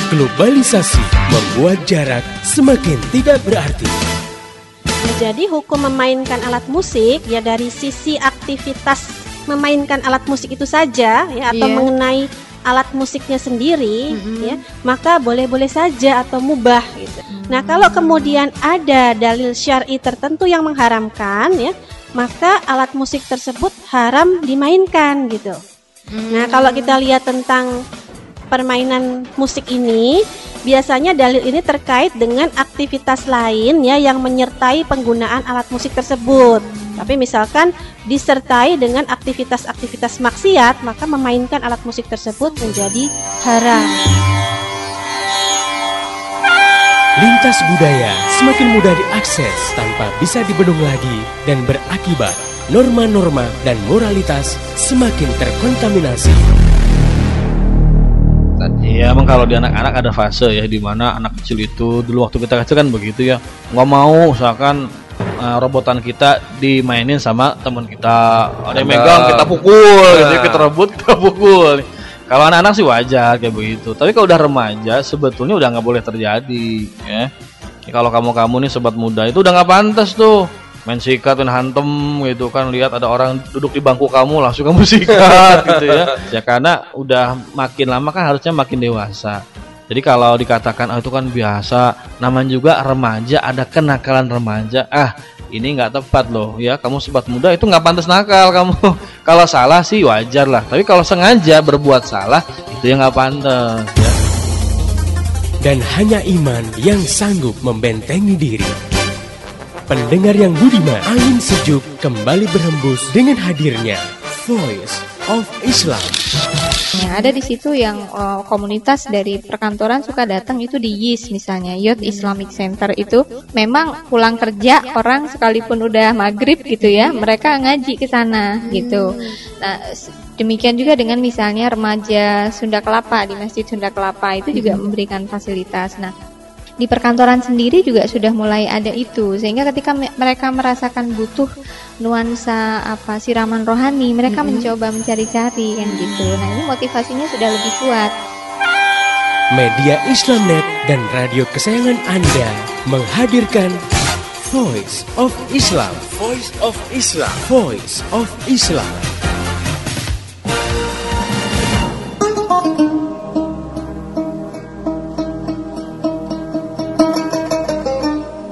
Globalisasi membuat jarak semakin tidak berarti. Jadi hukum memainkan alat musik ya dari sisi aktivitas memainkan alat musik itu saja ya atau mengenai alat musiknya sendiri ya, maka boleh-boleh saja atau mubah gitu. Nah, kalau kemudian ada dalil syar'i tertentu yang mengharamkan ya, maka alat musik tersebut haram dimainkan gitu. Nah, kalau kita lihat tentang permainan musik ini, biasanya dalil ini terkait dengan aktivitas lain ya yang menyertai penggunaan alat musik tersebut. Tapi misalkan disertai dengan aktivitas-aktivitas maksiat, maka memainkan alat musik tersebut menjadi haram. Lintas budaya semakin mudah diakses tanpa bisa dibendung lagi dan berakibat norma-norma dan moralitas semakin terkontaminasi. Iya, emang kalau di anak-anak ada fase ya di mana anak kecil itu dulu waktu kita kecil kan begitu ya, nggak mau misalkan robotan kita dimainin sama teman kita, ada yang megang kita pukul, gitu, kita rebut kita pukul. Kalau anak-anak sih wajar kayak begitu, tapi kalau udah remaja sebetulnya udah nggak boleh terjadi ya. Kalau kamu nih sobat muda itu udah nggak pantas tuh main sikat, main hantem gitu kan, lihat ada orang duduk di bangku kamu langsung kamu sikat gitu ya. Ya karena udah makin lama kan harusnya makin dewasa. Jadi kalau dikatakan itu kan biasa, namanya juga remaja, ada kenakalan remaja. Ini nggak tepat loh ya, kamu sobat muda itu nggak pantas nakal kamu. Kalau salah sih wajar lah, tapi kalau sengaja berbuat salah itu yang nggak pantas ya. Dan hanya iman yang sanggup membentengi diri. Pendengar yang budiman, angin sejuk kembali berhembus dengan hadirnya Voice of Islam. Nah, ada di situ yang komunitas dari perkantoran suka datang itu di YIS misalnya, Youth Islamic Center itu memang pulang kerja orang sekalipun udah maghrib gitu ya, mereka ngaji ke sana gitu. Nah, demikian juga dengan misalnya remaja Sunda Kelapa di Masjid Sunda Kelapa itu juga memberikan fasilitas. Nah, di perkantoran sendiri juga sudah mulai ada itu, sehingga ketika mereka merasakan butuh nuansa siraman rohani, mereka mencoba mencari-cari kan gitu. Nah, ini motivasinya sudah lebih kuat. Media Islamnet dan radio kesayangan Anda menghadirkan Voice of Islam. Voice of Islam. Voice of Islam.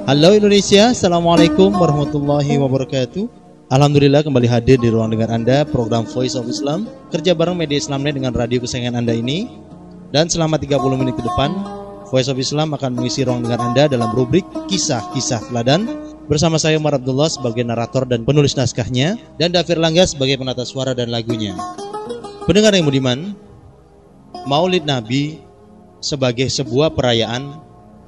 Halo Indonesia, Assalamualaikum warahmatullahi wabarakatuh. Alhamdulillah kembali hadir di ruang dengar Anda program Voice of Islam, kerja bareng Media Islamnet dengan radio kesayangan Anda ini. Dan selama 30 menit ke depan, Voice of Islam akan mengisi ruang dengar Anda dalam rubrik Kisah-Kisah Teladan bersama saya Umar Abdullah sebagai narator dan penulis naskahnya, dan Dafir Langga sebagai penata suara dan lagunya. Pendengar yang budiman, Maulid Nabi sebagai sebuah perayaan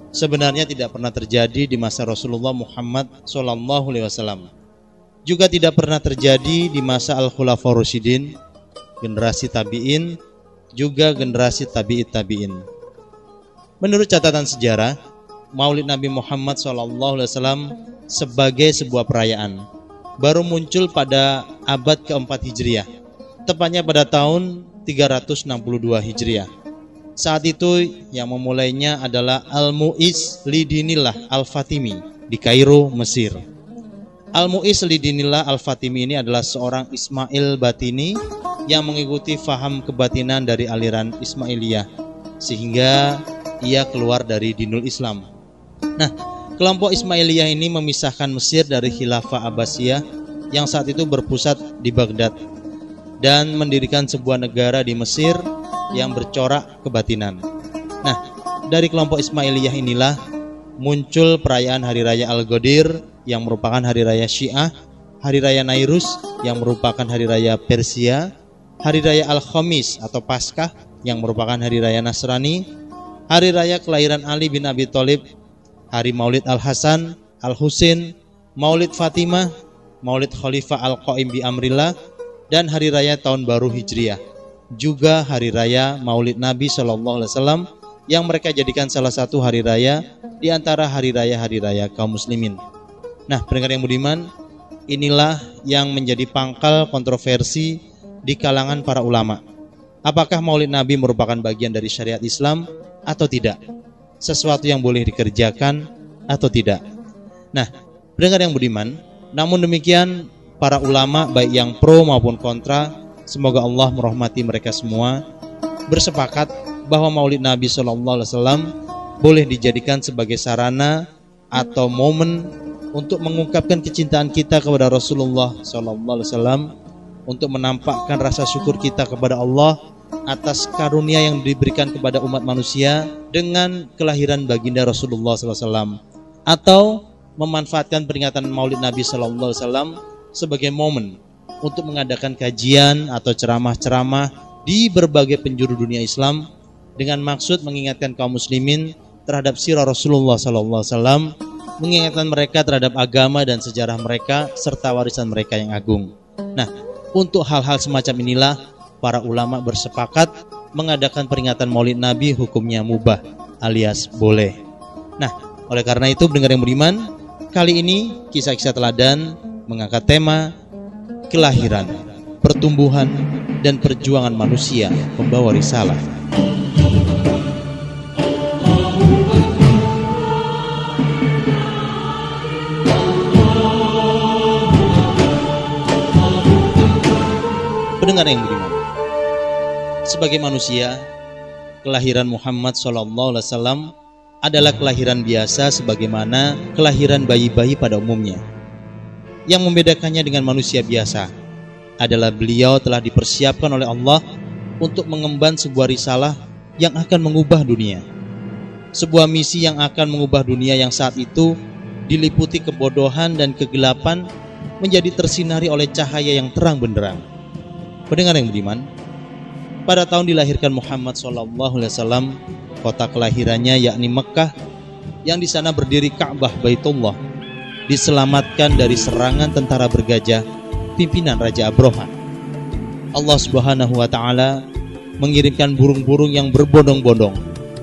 sebenarnya tidak pernah terjadi di masa Rasulullah Muhammad SAW. Juga tidak pernah terjadi di masa Al-Khulafaur Rasyidin, generasi tabi'in, juga generasi tabi'it tabi'in. Menurut catatan sejarah, Maulid Nabi Muhammad SAW sebagai sebuah perayaan baru muncul pada abad keempat Hijriah, tepatnya pada tahun 362 Hijriah. Saat itu yang memulainya adalah Al-Mu'iz Lidinillah Al-Fatimi di Kairo, Mesir. Al-Mu'iz Lidinillah Al-Fatimi ini adalah seorang Ismail Batini yang mengikuti faham kebatinan dari aliran Ismailiyah, sehingga ia keluar dari dinul Islam. Nah, kelompok Ismailiyah ini memisahkan Mesir dari Khilafah Abbasiyah yang saat itu berpusat di Baghdad dan mendirikan sebuah negara di Mesir yang bercorak kebatinan. Nah, dari kelompok Ismailiyah inilah muncul perayaan Hari Raya Al-Ghadir yang merupakan hari raya Syiah, Hari Raya Nairus yang merupakan hari raya Persia, Hari Raya Al-Khamis atau Paskah yang merupakan hari raya Nasrani, Hari Raya kelahiran Ali bin Abi Thalib, Hari Maulid Al-Hasan, Al-Husain, Maulid Fatimah, Maulid Khalifah Al-Qaim bi Amrillah, dan Hari Raya Tahun Baru Hijriah. Juga hari raya Maulid Nabi SAW yang mereka jadikan salah satu hari raya di antara hari raya kaum muslimin. Nah, pendengar yang budiman, inilah yang menjadi pangkal kontroversi di kalangan para ulama. Apakah Maulid Nabi merupakan bagian dari syariat Islam atau tidak? Sesuatu yang boleh dikerjakan atau tidak? Nah, pendengar yang budiman, namun demikian para ulama baik yang pro maupun kontra, semoga Allah merahmati mereka semua, bersepakat bahwa Maulid Nabi SAW boleh dijadikan sebagai sarana atau momen untuk mengungkapkan kecintaan kita kepada Rasulullah SAW, untuk menampakkan rasa syukur kita kepada Allah atas karunia yang diberikan kepada umat manusia dengan kelahiran baginda Rasulullah SAW, atau memanfaatkan peringatan Maulid Nabi SAW sebagai momen untuk mengadakan kajian atau ceramah-ceramah di berbagai penjuru dunia Islam dengan maksud mengingatkan kaum muslimin terhadap sirah Rasulullah SAW, mengingatkan mereka terhadap agama dan sejarah mereka serta warisan mereka yang agung. Nah, untuk hal-hal semacam inilah para ulama bersepakat mengadakan peringatan Maulid Nabi hukumnya mubah alias boleh. Nah, oleh karena itu pendengar yang beriman, kali ini kisah-kisah teladan mengangkat tema kelahiran, pertumbuhan, dan perjuangan manusia membawa risalah. Pendengar yang beriman, sebagai manusia, kelahiran Muhammad SAW adalah kelahiran biasa sebagaimana kelahiran bayi-bayi pada umumnya. Yang membedakannya dengan manusia biasa adalah beliau telah dipersiapkan oleh Allah untuk mengemban sebuah risalah yang akan mengubah dunia. Sebuah misi yang akan mengubah dunia yang saat itu diliputi kebodohan dan kegelapan menjadi tersinari oleh cahaya yang terang benderang. Pendengar yang beriman, pada tahun dilahirkan Muhammad SAW, kota kelahirannya yakni Mekah, yang di sana berdiri Ka'bah Baitullah, diselamatkan dari serangan tentara bergajah pimpinan Raja Abroha. Allah Subhanahu wa Ta'ala mengirimkan burung-burung yang berbondong-bondong,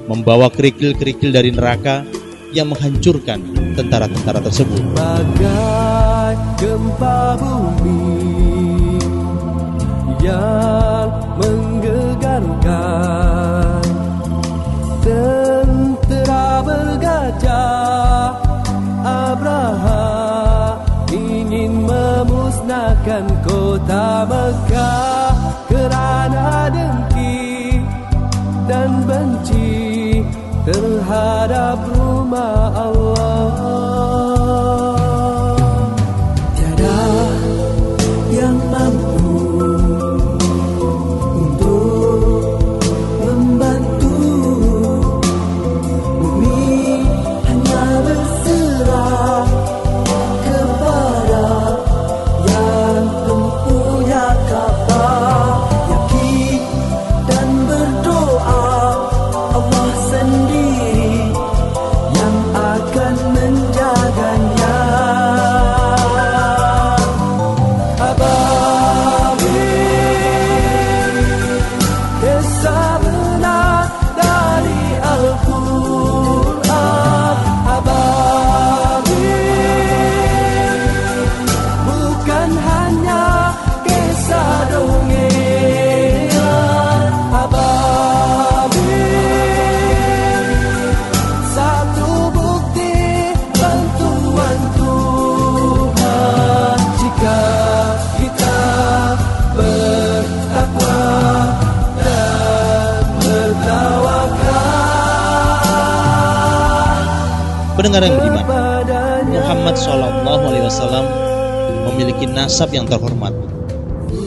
membawa kerikil-kerikil dari neraka yang menghancurkan tentara-tentara tersebut. Bagai gempa bumi yang menggegarkan, tentera bergajah Abraha ingin memusnahkan kota Mekah kerana dengki dan benci terhadap rumah Allah. Tiada yang mampu Pendengar yang beriman, Muhammad SAW memiliki nasab yang terhormat.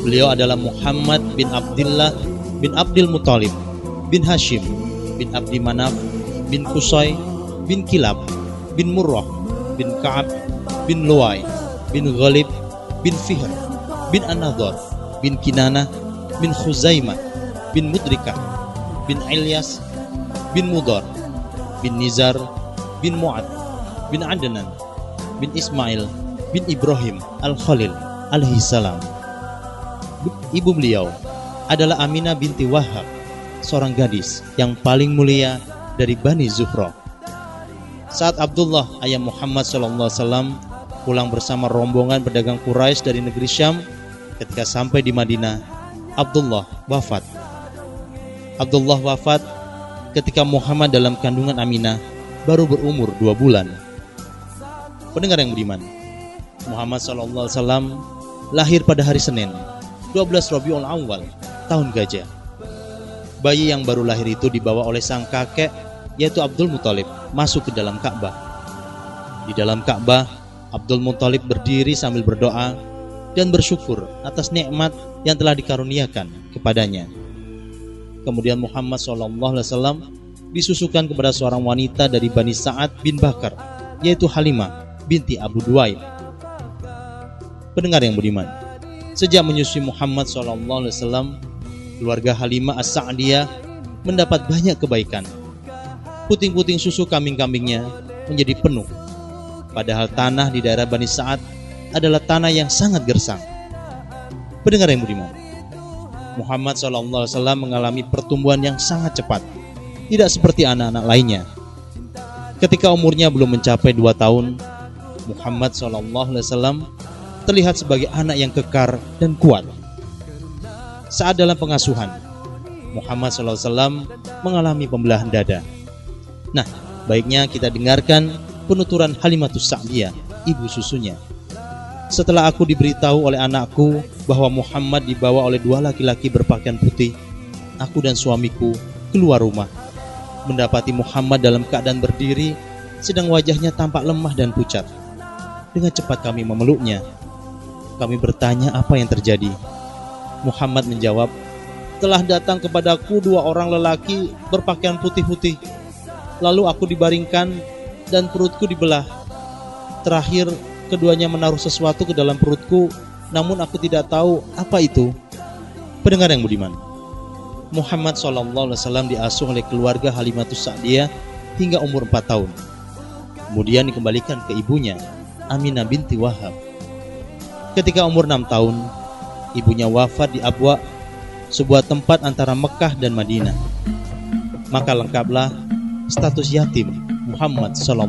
Beliau adalah Muhammad bin Abdullah bin Abdul Muthalib bin Hashim bin Abdi Manaf bin Qusay bin Kilab bin Murrah bin Ka'ab bin Luwai bin Ghalib bin Fihr bin An-Nadhar bin Kinanah bin Khuzaimah bin Mudrikah bin Ilyas bin Mudar bin Nizar bin Mu'ad bin Adnan bin Ismail bin Ibrahim Al-Khalil alaihi salam. Ibu beliau adalah Aminah binti Wahab, seorang gadis yang paling mulia dari Bani Zuhra. Saat Abdullah ayah Muhammad SAW pulang bersama rombongan pedagang Quraisy dari negeri Syam, ketika sampai di Madinah, Abdullah wafat ketika Muhammad dalam kandungan Aminah baru berumur 2 bulan. Pendengar yang budiman, Muhammad SAW lahir pada hari Senin 12 Rabiul Awal tahun Gajah. Bayi yang baru lahir itu dibawa oleh sang kakek, yaitu Abdul Muthalib, masuk ke dalam Ka'bah. Di dalam Ka'bah, Abdul Muthalib berdiri sambil berdoa dan bersyukur atas nikmat yang telah dikaruniakan kepadanya. Kemudian Muhammad SAW disusukan kepada seorang wanita dari Bani Sa'ad bin Bakar, yaitu Halimah binti Abu Duaib. Pendengar yang budiman, sejak menyusui Muhammad SAW, keluarga Halimah As-Sa'diyah mendapat banyak kebaikan. Puting-puting susu kambing-kambingnya menjadi penuh. Padahal tanah di daerah Bani Sa'ad adalah tanah yang sangat gersang. Pendengar yang budiman, Muhammad SAW mengalami pertumbuhan yang sangat cepat, tidak seperti anak-anak lainnya. Ketika umurnya belum mencapai 2 tahun, Muhammad SAW terlihat sebagai anak yang kekar dan kuat. Saat dalam pengasuhan, Muhammad SAW mengalami pembelahan dada. Nah, baiknya kita dengarkan penuturan Halimatus Sa'diyah, ibu susunya. Setelah aku diberitahu oleh anakku bahwa Muhammad dibawa oleh 2 laki-laki berpakaian putih, aku dan suamiku keluar rumah, mendapati Muhammad dalam keadaan berdiri, sedang wajahnya tampak lemah dan pucat. Dengan cepat kami memeluknya. Kami bertanya apa yang terjadi. Muhammad menjawab, telah datang kepadaku 2 orang lelaki berpakaian putih-putih. Lalu aku dibaringkan dan perutku dibelah. Terakhir, keduanya menaruh sesuatu ke dalam perutku, namun aku tidak tahu apa itu. Pendengar yang budiman, Muhammad SAW diasuh oleh keluarga Halimatus Sa'diyah hingga umur 4 tahun. Kemudian dikembalikan ke ibunya, Aminah binti Wahab. Ketika umur 6 tahun, ibunya wafat di Abwa, sebuah tempat antara Mekah dan Madinah. Maka lengkaplah status yatim Muhammad SAW.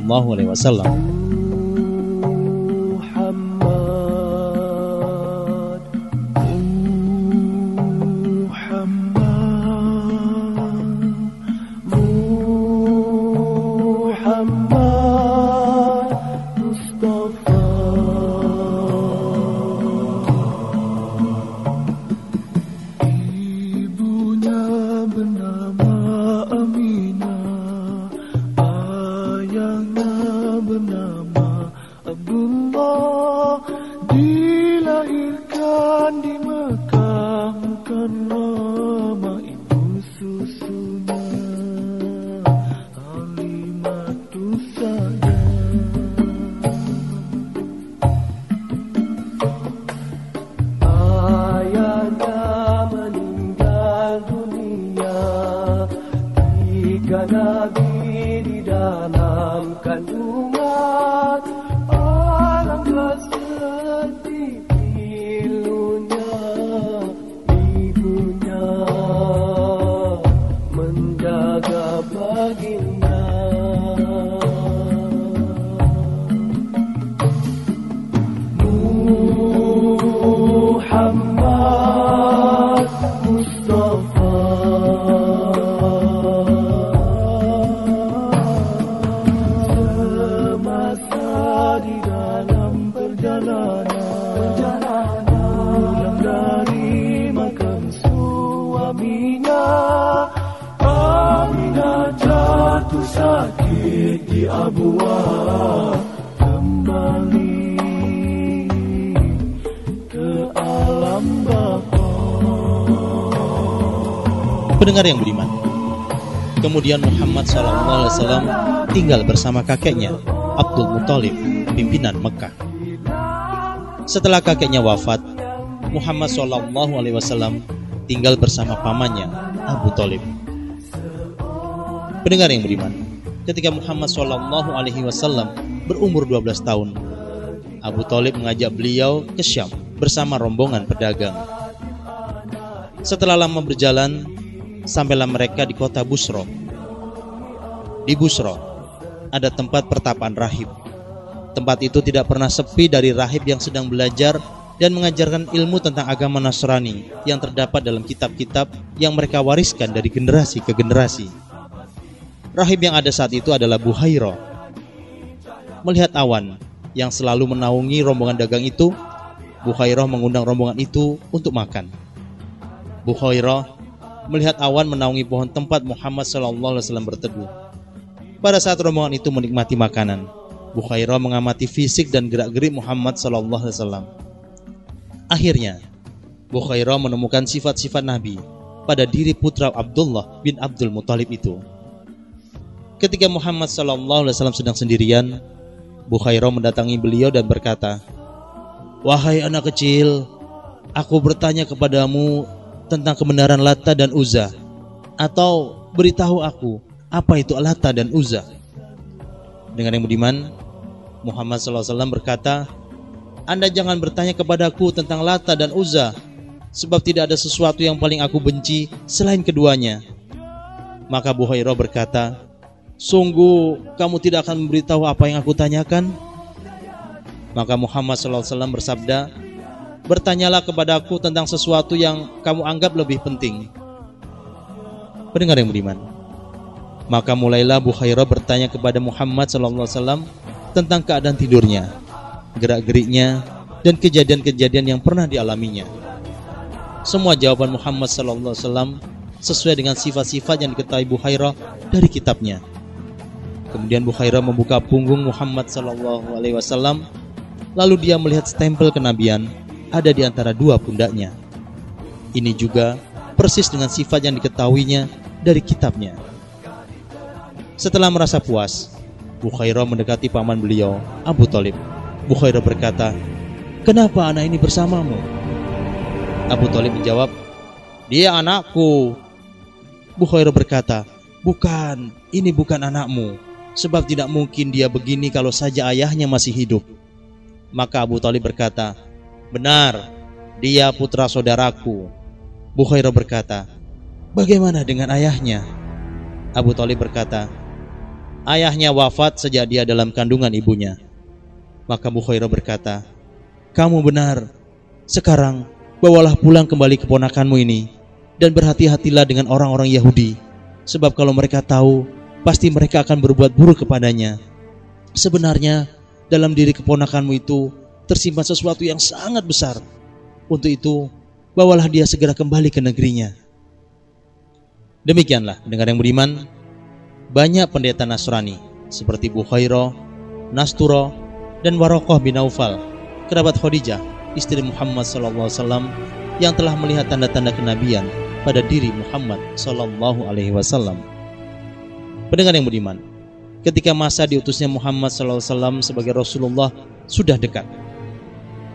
Pendengar yang budiman, kemudian Muhammad SAW tinggal bersama kakeknya Abdul Muthalib, pimpinan Mekah. Setelah kakeknya wafat, Muhammad SAW tinggal bersama pamannya Abu Thalib. Pendengar yang beriman, ketika Muhammad SAW berumur 12 tahun, Abu Thalib mengajak beliau ke Syam bersama rombongan pedagang. Setelah lama berjalan, sampailah mereka di kota Busra. Di Busra ada tempat pertapaan rahib. Tempat itu tidak pernah sepi dari rahib yang sedang belajar dan mengajarkan ilmu tentang agama Nasrani yang terdapat dalam kitab-kitab yang mereka wariskan dari generasi ke generasi. Rahib yang ada saat itu adalah Buhairah. Melihat awan yang selalu menaungi rombongan dagang itu, Buhairah mengundang rombongan itu untuk makan. Buhairah melihat awan menaungi pohon tempat Muhammad SAW berteduh. Pada saat rombongan itu menikmati makanan, Buhairah mengamati fisik dan gerak-gerik Muhammad SAW. Akhirnya, Buhairah menemukan sifat-sifat Nabi pada diri putra Abdullah bin Abdul Muthalib itu. Ketika Muhammad SAW sedang sendirian, Buhairah mendatangi beliau dan berkata, "Wahai anak kecil, aku bertanya kepadamu tentang kebenaran Lata dan Uzza, atau beritahu aku apa itu Lata dan Uzza." Dengan yang budiman, Muhammad SAW berkata, "Anda jangan bertanya kepadaku tentang Lata dan Uzza, sebab tidak ada sesuatu yang paling aku benci selain keduanya." Maka Buhairah berkata, "Sungguh kamu tidak akan memberitahu apa yang aku tanyakan?" Maka Muhammad SAW bersabda, "Bertanyalah kepadaku tentang sesuatu yang kamu anggap lebih penting." Pendengar yang beriman, maka mulailah Buhairah bertanya kepada Muhammad SAW tentang keadaan tidurnya, gerak-geriknya, dan kejadian-kejadian yang pernah dialaminya. Semua jawaban Muhammad SAW sesuai dengan sifat-sifat yang diketahui Buhairah dari kitabnya. Kemudian Buhairah membuka punggung Muhammad SAW, lalu dia melihat stempel kenabian ada di antara dua pundaknya. Ini juga persis dengan sifat yang diketahuinya dari kitabnya. Setelah merasa puas, Buhairah mendekati paman beliau, Abu Thalib. Buhairah berkata, "Kenapa anak ini bersamamu?" Abu Thalib menjawab, "Dia anakku." Buhairah berkata, "Bukan, ini bukan anakmu, sebab tidak mungkin dia begini kalau saja ayahnya masih hidup." Maka Abu Thalib berkata, "Benar, dia putra saudaraku." Buhairah berkata, "Bagaimana dengan ayahnya?" Abu Thalib berkata, "Ayahnya wafat sejak dia dalam kandungan ibunya." Maka Buhairah berkata, "Kamu benar. Sekarang bawalah pulang kembali keponakanmu ini, dan berhati-hatilah dengan orang-orang Yahudi, sebab kalau mereka tahu, pasti mereka akan berbuat buruk kepadanya. Sebenarnya dalam diri keponakanmu itu tersimpan sesuatu yang sangat besar. Untuk itu, bawalah dia segera kembali ke negerinya." Demikianlah, dengar yang beriman, banyak pendeta Nasrani seperti Buhairah, Nastura, dan Waraqah bin Naufal, kerabat Khadijah, istri Muhammad SAW, yang telah melihat tanda-tanda kenabian pada diri Muhammad SAW. Pendengar yang beriman, ketika masa diutusnya Muhammad SAW sebagai Rasulullah sudah dekat,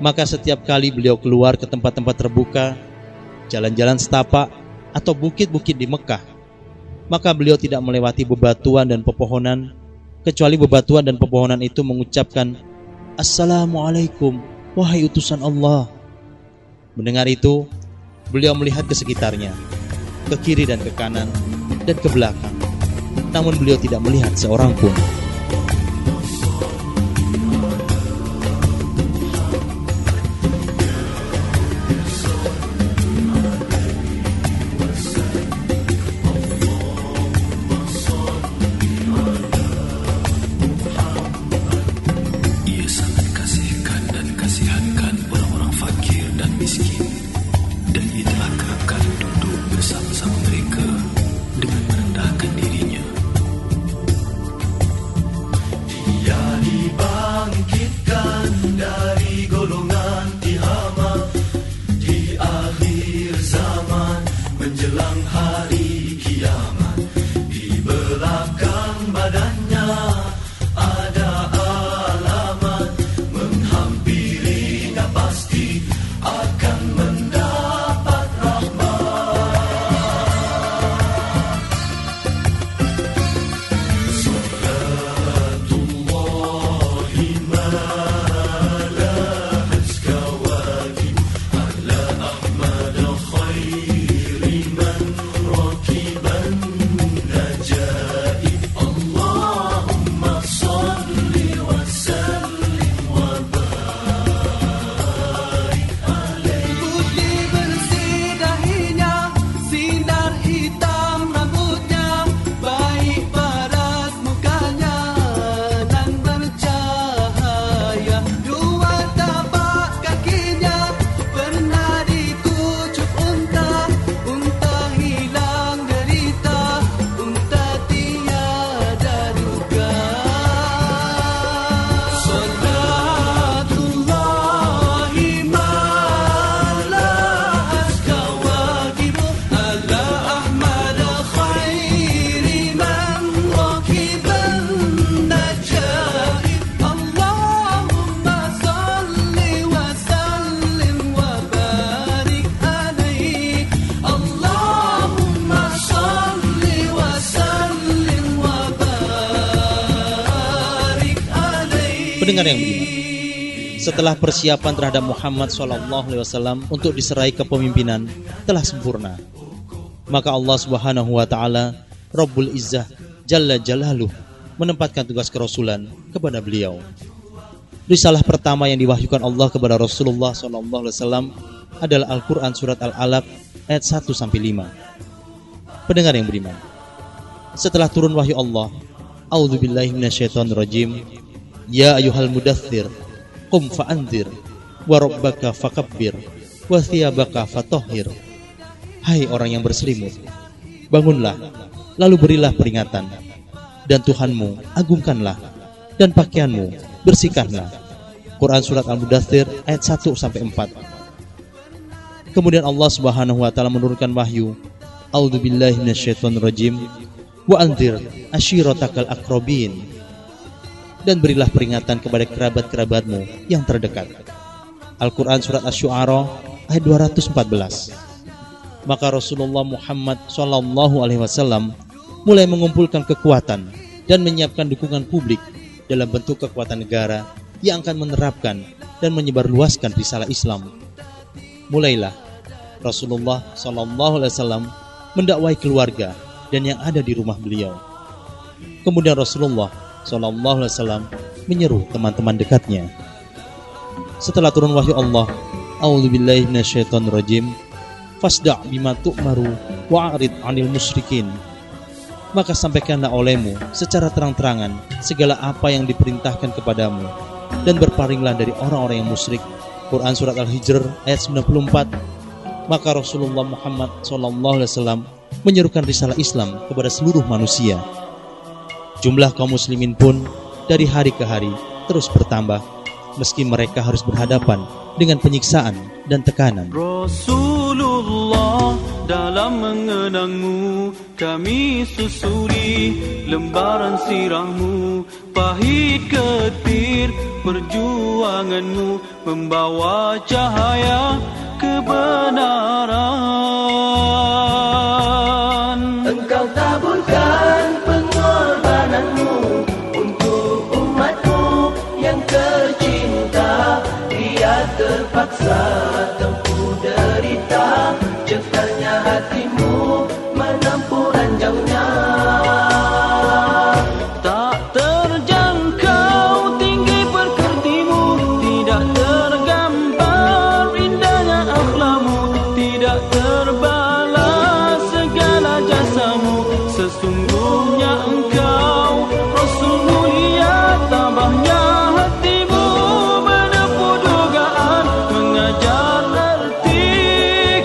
maka setiap kali beliau keluar ke tempat-tempat terbuka, jalan-jalan setapak, atau bukit-bukit di Mekah, maka beliau tidak melewati bebatuan dan pepohonan, kecuali bebatuan dan pepohonan itu mengucapkan, "Assalamualaikum, wahai utusan Allah." Mendengar itu, beliau melihat ke sekitarnya, ke kiri dan ke kanan, dan ke belakang. Namun beliau tidak melihat seorang pun. Pendengar yang beriman, setelah persiapan terhadap Muhammad SAW untuk diserai kepemimpinan telah sempurna, maka Allah Subhanahu wa Ta'ala, Rabbul Izzah Jalla Jalaluh, menempatkan tugas kerasulan kepada beliau. Risalah pertama yang diwahyukan Allah kepada Rasulullah SAW adalah Al-Quran Surat Al-Alaq ayat 1-5. Pendengar yang beriman, setelah turun wahyu Allah, A'udzubillahi minasyaitonirrajim, Ya ayyuhal mudaththir qum fa'anzir wa rabbaka fakabbir wa thiyabaka fatahhir. Hai orang yang berselimut, bangunlah, lalu berilah peringatan, dan Tuhanmu agungkanlah, dan pakaianmu bersihkanlah. Quran Surat Al-Mudaththir ayat 1-4. Kemudian Allah Subhanahu wa Ta'ala menurunkan wahyu, A'udzubillahi minasyaitonirrajim, wa anzir ashiratakal aqrabin, dan berilah peringatan kepada kerabat-kerabatmu yang terdekat. Al-Quran Surat Asy-Syu'ara ayat 214. Maka Rasulullah Muhammad SAW mulai mengumpulkan kekuatan dan menyiapkan dukungan publik dalam bentuk kekuatan negara yang akan menerapkan dan menyebarluaskan risalah Islam. Mulailah Rasulullah SAW mendakwai keluarga dan yang ada di rumah beliau. Kemudian Rasulullah SAW menyeru teman-teman dekatnya. Setelah turun wahyu Allah, A'udzubillahi minasyaitonirrajim, fasda' bima tu'maru wa'rid 'anil musyrikin. Maka sampaikanlah olehmu secara terang-terangan segala apa yang diperintahkan kepadamu, dan berpalinglah dari orang-orang yang musyrik. Quran Surat Al-Hijr ayat 94. Maka Rasulullah Muhammad SAW menyerukan risalah Islam kepada seluruh manusia. Jumlah kaum muslimin pun dari hari ke hari terus bertambah, meski mereka harus berhadapan dengan penyiksaan dan tekanan. Rasulullah, dalam mengenangmu kami susuri lembaran sirahmu, pahit ketir perjuanganmu membawa cahaya kebenaran. Engkau taburkan pengorbananmu untuk umatmu yang tercinta, dia terpaksa tempuh derita, cekarnya hatimu menempuh ranjaunya. Tak terjangkau tinggi perkertimu, tidak tergambar indahnya akhlakmu, tidak terbalas segala jasamu. Sesungguhnya engkau Rasul mulia, tabahnya hatimu menempuh dugaan, mengajar erti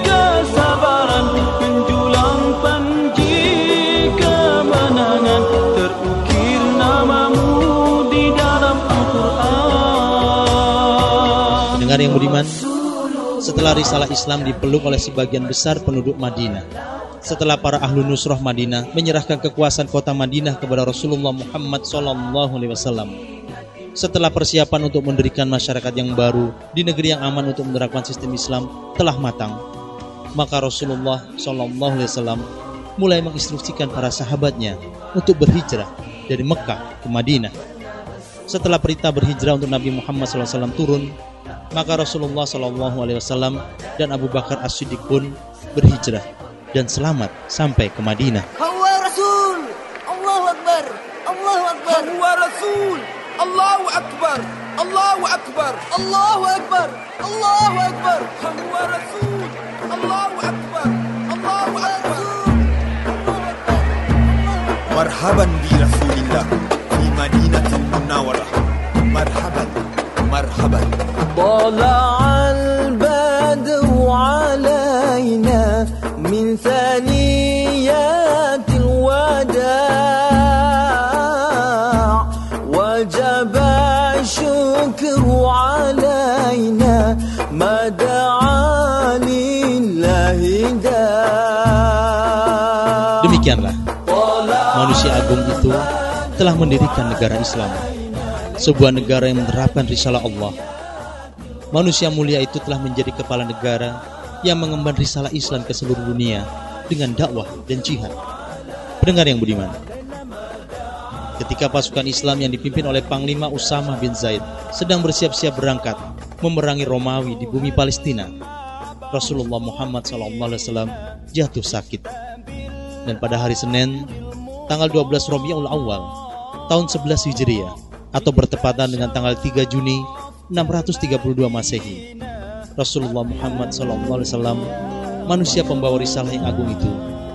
kesabaran, menjulang panji kemenangan, terukir namamu di dalam Al-Quran. Dengar yang budiman, setelah risalah Islam dipeluk oleh sebagian besar penduduk Madinah, setelah para ahlu nusrah Madinah menyerahkan kekuasaan kota Madinah kepada Rasulullah Muhammad SAW, setelah persiapan untuk mendirikan masyarakat yang baru di negeri yang aman untuk menerapkan sistem Islam telah matang, maka Rasulullah SAW mulai menginstruksikan para sahabatnya untuk berhijrah dari Mekah ke Madinah. Setelah perintah berhijrah untuk Nabi Muhammad SAW turun, maka Rasulullah SAW dan Abu Bakar As-Siddiq pun berhijrah dan selamat sampai ke Madinah. Hawa Rasul, Allahu Akbar, Allahu Akbar. Hawa Rasul, Allahu Akbar, Allahu Akbar, Allahu Akbar, Allahu Akbar. Hawa Rasul, Allahu Akbar, Allahu Akbar. Marhaban bi Rasulillah fi Madinatil Munawwarah. Marhaban, marhaban. Tala'al badru alaina من ثنيات الوداع وجب الشكر علينا ما دعا لله داع. Demikianlah manusia agung itu telah mendirikan negara Islam, sebuah negara yang menerapkan risalah Allah. Manusia mulia itu telah menjadi kepala negara yang mengemban risalah Islam ke seluruh dunia dengan dakwah dan jihad. Pendengar yang budiman, ketika pasukan Islam yang dipimpin oleh Panglima Usama bin Zaid sedang bersiap-siap berangkat memerangi Romawi di bumi Palestina, Rasulullah Muhammad SAW jatuh sakit. Dan pada hari Senin, tanggal 12 Rabiul Awal, tahun 11 Hijriah, atau bertepatan dengan tanggal 3 Juni 632 Masehi, Rasulullah Muhammad SAW, manusia pembawa risalah yang agung itu,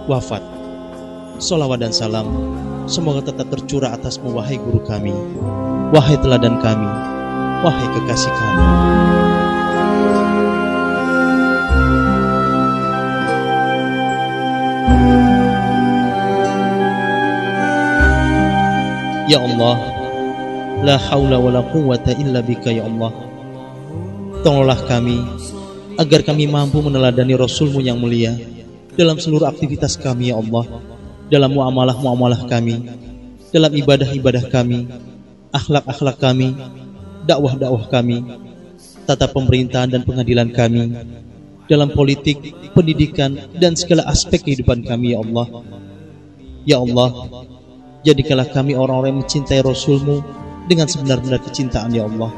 wafat. Sholawat dan salam semoga tetap tercurah atasmu, wahai guru kami, wahai teladan kami, wahai kekasih kami. Ya Allah, la haula wa la quwwata illa bika ya Allah. Tolonglah kami agar kami mampu meneladani Rasul-Mu yang mulia dalam seluruh aktivitas kami ya Allah, dalam muamalah-muamalah kami, dalam ibadah-ibadah kami, akhlak-akhlak kami, dakwah-dakwah kami, tata pemerintahan dan pengadilan kami, dalam politik, pendidikan, dan segala aspek kehidupan kami ya Allah. Ya Allah, jadikanlah kami orang-orang yang mencintai Rasul-Mu dengan sebenar-benar kecintaan ya Allah.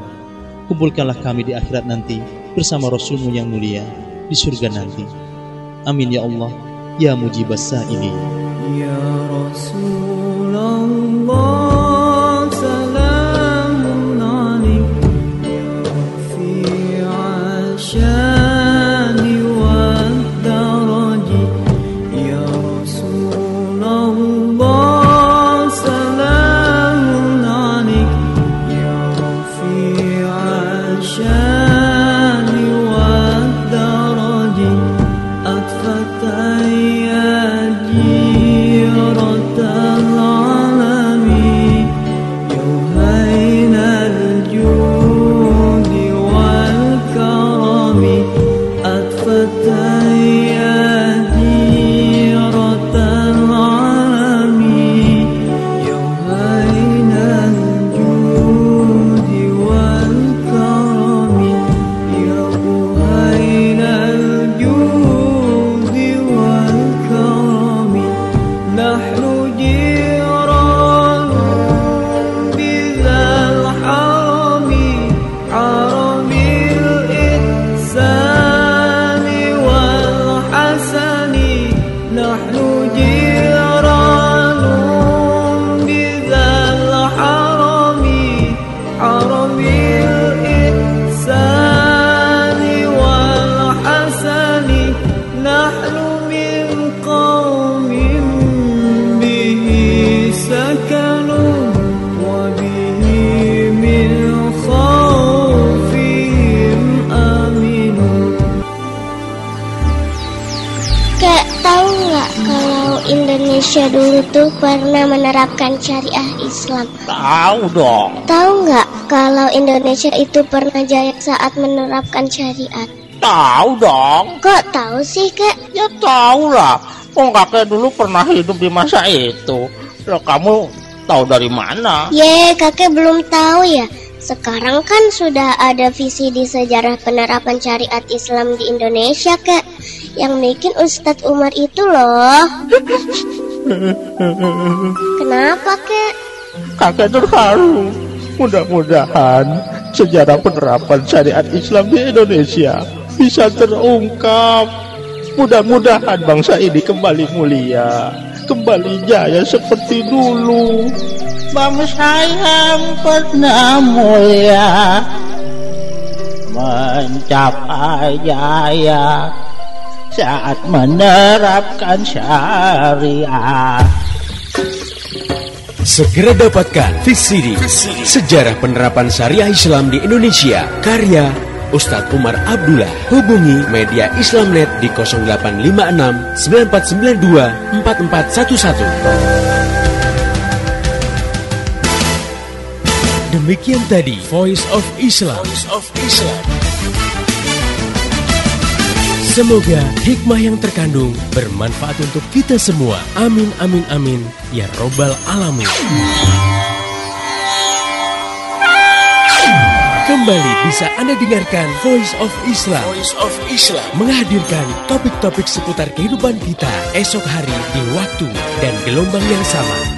Kumpulkanlah kami di akhirat nanti bersama Rasul-Mu yang mulia di surga nanti. Amin ya Allah, ya mujibas sa'ilin. Ya Rasulullah, salamun alaik, ya rafi'a syani wa daraji. Ya Rasulullah, salamun alaik, ya rafi'a syani wa daraji. Atfatai Indonesia dulu tuh pernah menerapkan syariah Islam. Tahu dong. Tahu nggak kalau Indonesia itu pernah jaya saat menerapkan syariat? Tahu dong. Kok tahu sih, Kak? Ya tahu lah. Oh, kakek dulu pernah hidup di masa itu. Loh, kamu tahu dari mana? Kakek belum tahu ya. Sekarang kan sudah ada visi di sejarah penerapan syariat Islam di Indonesia, Kak. Yang bikin Ustadz Umar itu loh. Kenapa, Kak? Kakek terharu. Mudah-mudahan sejarah penerapan syariat Islam di Indonesia bisa terungkap. Mudah-mudahan bangsa ini kembali mulia, kembali jaya seperti dulu. Bangsa yang pernah mulia mencapai jaya saat menerapkan syariah. Segera dapatkan VCD Sejarah Penerapan Syariah Islam di Indonesia karya Ustadz Umar Abdullah. Hubungi media Islamnet di 0856 9492 4411. Demikian tadi Voice of Islam. Semoga hikmah yang terkandung bermanfaat untuk kita semua. Amin, amin, amin. Ya Robbal Alamin. Kembali bisa Anda dengarkan Voice of Islam. Menghadirkan topik-topik seputar kehidupan kita esok hari di waktu dan gelombang yang sama.